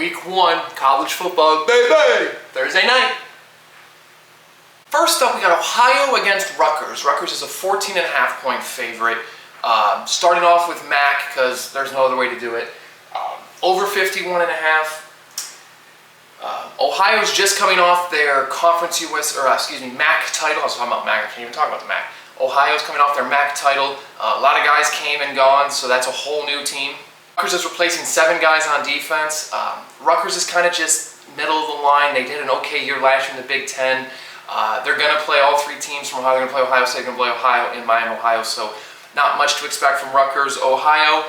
Week 1, college football, baby! Thursday night. First up, we got Ohio against Rutgers. Rutgers is a 14.5-point favorite. Starting off with MAC, because there's no other way to do it. Over 51.5. Ohio's just coming off their MAC title. I was talking about MAC, I can't even talk about the MAC. Ohio's coming off their MAC title. A lot of guys came and gone, so that's a whole new team. Rutgers is replacing 7 guys on defense. Rutgers is kind of just middle of the line. They did an okay year last year in the Big Ten. They're going to play all 3 teams from Ohio. They're going to play Ohio State, they're going to play Ohio in Miami, Ohio. So not much to expect from Rutgers. Ohio,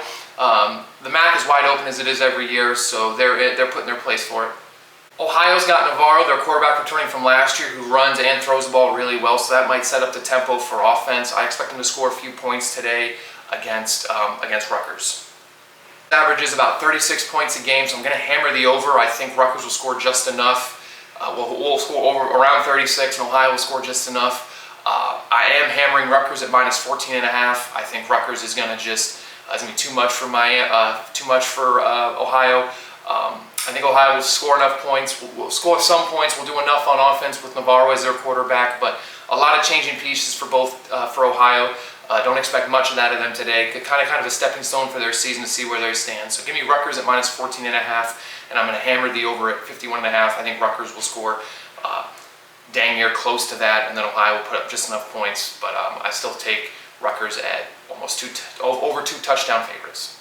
the MAC is wide open as it is every year, so they're putting their place for it. Ohio's got Navarro, their quarterback returning from last year, who runs and throws the ball really well, so that might set up the tempo for offense. I expect them to score a few points today against Rutgers. Averages about 36 points a game, so I'm going to hammer the over. I think Rutgers will score just enough. We'll score over around 36, and Ohio will score just enough. I am hammering Rutgers at minus 14.5. I think Rutgers is going to it's going to be too much for Ohio. I think Ohio will score enough points. We'll score some points. We'll do enough on offense with Navarro as their quarterback, but a lot of changing pieces for Ohio. Don't expect much of that of them today. Kind of a stepping stone for their season to see where they stand. So give me Rutgers at minus 14.5, and I'm going to hammer the over at 51.5. I think Rutgers will score dang near close to that, and then Ohio will put up just enough points. But I still take Rutgers at almost over 2 touchdown favorites.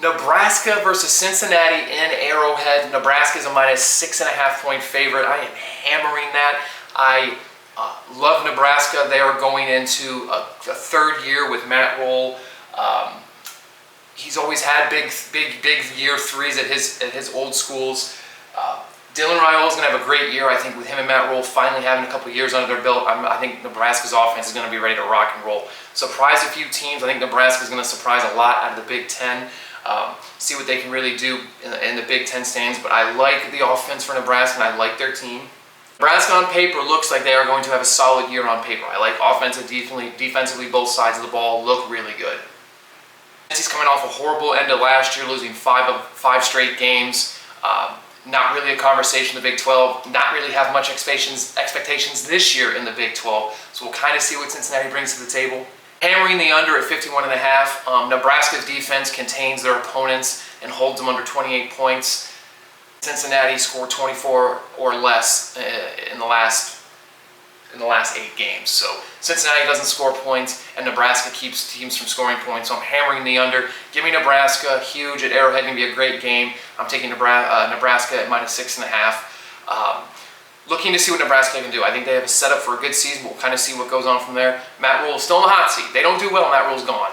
Nebraska versus Cincinnati in Arrowhead. Nebraska is a minus 6.5-point favorite. I am hammering that. I love Nebraska. They are going into a 3rd year with Matt Rhule. He's always had big year 3s at his old schools. Dylan Raiola is going to have a great year, I think, with him and Matt Rhule finally having a couple years under their belt. I think Nebraska's offense is going to be ready to rock and roll. Surprise a few teams. I think Nebraska is going to surprise a lot out of the Big Ten. See what they can really do in the Big Ten stands. But I like the offense for Nebraska, and I like their team. Nebraska on paper looks like they are going to have a solid year on paper. I like defensively, both sides of the ball look really good. He's coming off a horrible end of last year, losing 5 straight games. Not really a conversation in the Big 12. Not really have much expectations this year in the Big 12. So we'll kind of see what Cincinnati brings to the table. Hammering the under at 51.5. Nebraska's defense contains their opponents and holds them under 28 points. Cincinnati scored 24 or less in the last 8 games. So Cincinnati doesn't score points, and Nebraska keeps teams from scoring points. So I'm hammering the under. Give me Nebraska, huge at Arrowhead, going to be a great game. I'm taking Nebraska at minus 6.5. Looking to see what Nebraska can do. I think they have a setup for a good season. We'll kind of see what goes on from there. Matt Rhule is still in the hot seat. They don't do well. Matt Rhule's gone.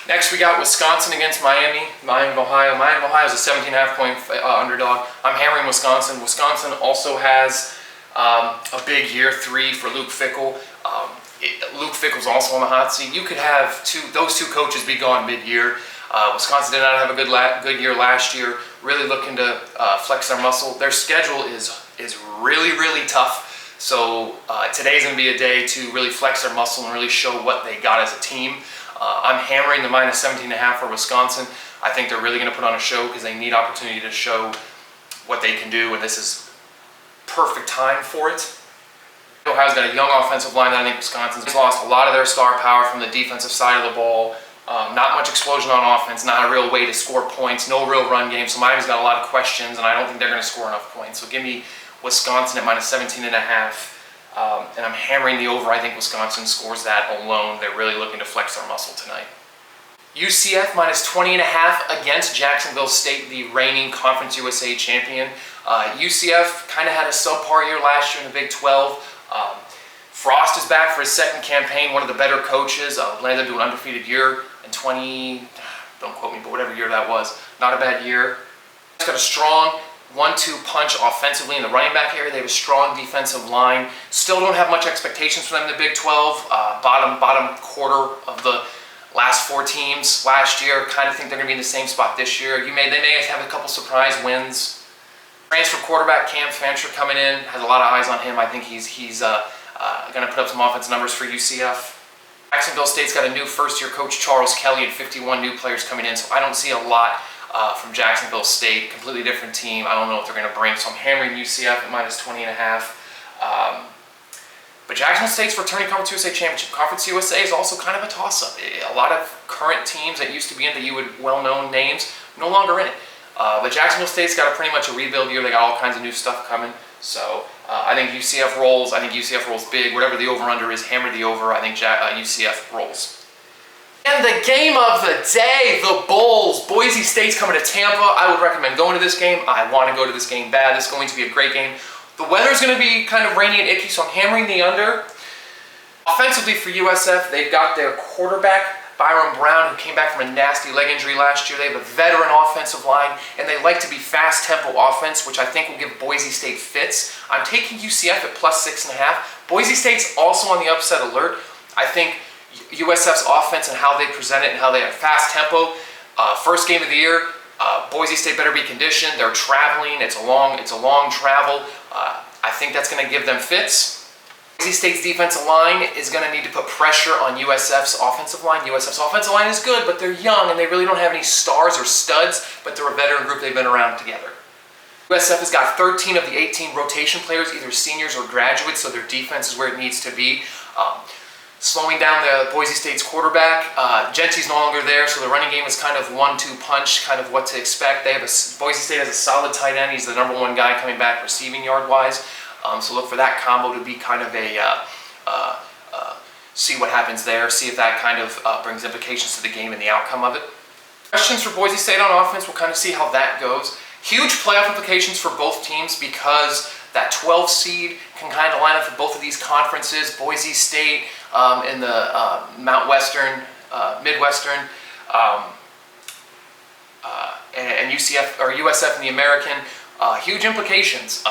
Next, we got Wisconsin against Miami. Miami, Ohio. Miami, Ohio is a 17.5-point underdog. I'm hammering Wisconsin. Wisconsin also has a big year 3 for Luke Fickell. Luke Fickell's also on the hot seat. You could have those two coaches be gone mid-year. Wisconsin did not have a good year last year. Really looking to flex their muscle. Their schedule is really, really tough. So today's going to be a day to really flex their muscle and really show what they got as a team. I'm hammering the minus 17.5 for Wisconsin. I think they're really going to put on a show because they need opportunity to show what they can do, and this is perfect time for it. Ohio's got a young offensive line that I think Wisconsin's lost a lot of their star power from the defensive side of the ball. Not much explosion on offense, not a real way to score points, no real run game. So Miami's got a lot of questions, and I don't think they're going to score enough points. So give me Wisconsin at minus 17.5. And I'm hammering the over. I think Wisconsin scores that alone. They're really looking to flex their muscle tonight. UCF minus 20.5 against Jacksonville State, the reigning Conference USA champion. UCF kind of had a subpar year last year in the Big 12. Frost is back for his 2nd campaign, one of the better coaches. Led them to an undefeated year in don't quote me, but whatever year that was. Not a bad year. It's got a strong 1-2 punch offensively in the running back area. They have a strong defensive line. Still don't have much expectations for them in the Big 12. Bottom quarter of the last 4 teams last year. Kind of think they're going to be in the same spot this year. They may have a couple surprise wins. Transfer quarterback Cam Fancher coming in. Has a lot of eyes on him. I think he's going to put up some offensive numbers for UCF. Jacksonville State's got a new first-year coach, Charles Kelly, and 51 new players coming in, so I don't see a lot from Jacksonville State. Completely different team. I don't know what they're going to bring, so I'm hammering UCF at minus 20.5. But Jacksonville State's returning Conference USA championship. Conference USA is also kind of a toss-up. A lot of current teams that used to be in the U with well-known names no longer in it. But Jacksonville State's got pretty much a rebuild year. They got all kinds of new stuff coming. So I think UCF rolls. I think UCF rolls big. Whatever the over-under is, hammer the over. I think UCF rolls. And the game of the day, the Bulls. Boise State's coming to Tampa. I would recommend going to this game. I want to go to this game bad. This is going to be a great game. The weather's going to be kind of rainy and icky, so I'm hammering the under. Offensively for USF, they've got their quarterback, Byron Brown, who came back from a nasty leg injury last year. They have a veteran offensive line, and they like to be fast-tempo offense, which I think will give Boise State fits. I'm taking UCF at plus 6.5. Boise State's also on the upset alert. I think USF's offense and how they present it and how they have fast tempo. First game of the year, Boise State better be conditioned. They're traveling. It's a long travel. I think that's going to give them fits. Boise State's defensive line is going to need to put pressure on USF's offensive line. USF's offensive line is good, but they're young and they really don't have any stars or studs, but they're a veteran group. They've been around together. USF has got 13 of the 18 rotation players, either seniors or graduates, so their defense is where it needs to be. Slowing down the Boise State's quarterback. Gentry's no longer there, so the running game is kind of 1-2 punch, kind of what to expect. Boise State has a solid tight end. He's the #1 guy coming back receiving yard-wise. So look for that combo to be kind of a see what happens there, see if that kind of brings implications to the game and the outcome of it. Questions for Boise State on offense, we'll kind of see how that goes. Huge playoff implications for both teams because that 12 seed can kind of line up for both of these conferences. Boise State in the Midwestern, and USF in the American. Huge implications.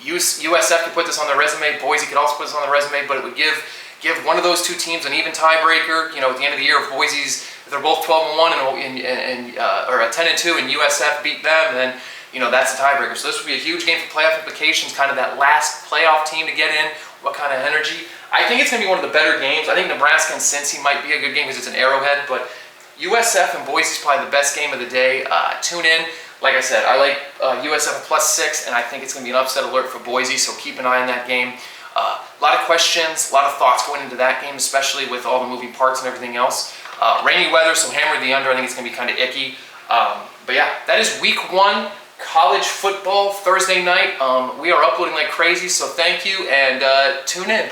USF could put this on their resume. Boise could also put this on their resume, but it would give one of those two teams an even tiebreaker. You know, at the end of the year, if Boise's, if they're both 12-1 or a 10-2, and USF beat them, then that's a tiebreaker. So this would be a huge game for playoff implications. Kind of that last playoff team to get in. What kind of energy? I think it's going to be one of the better games. I think Nebraska and Cincy might be a good game because it's an Arrowhead, but USF and Boise is probably the best game of the day. Tune in. Like I said, I like USF at plus 6, and I think it's going to be an upset alert for Boise, so keep an eye on that game. A lot of questions, a lot of thoughts going into that game, especially with all the moving parts and everything else. Rainy weather, so hammer the under. I think it's going to be kind of icky. But yeah, that is week 1. College football Thursday night. We are uploading like crazy, so thank you and tune in.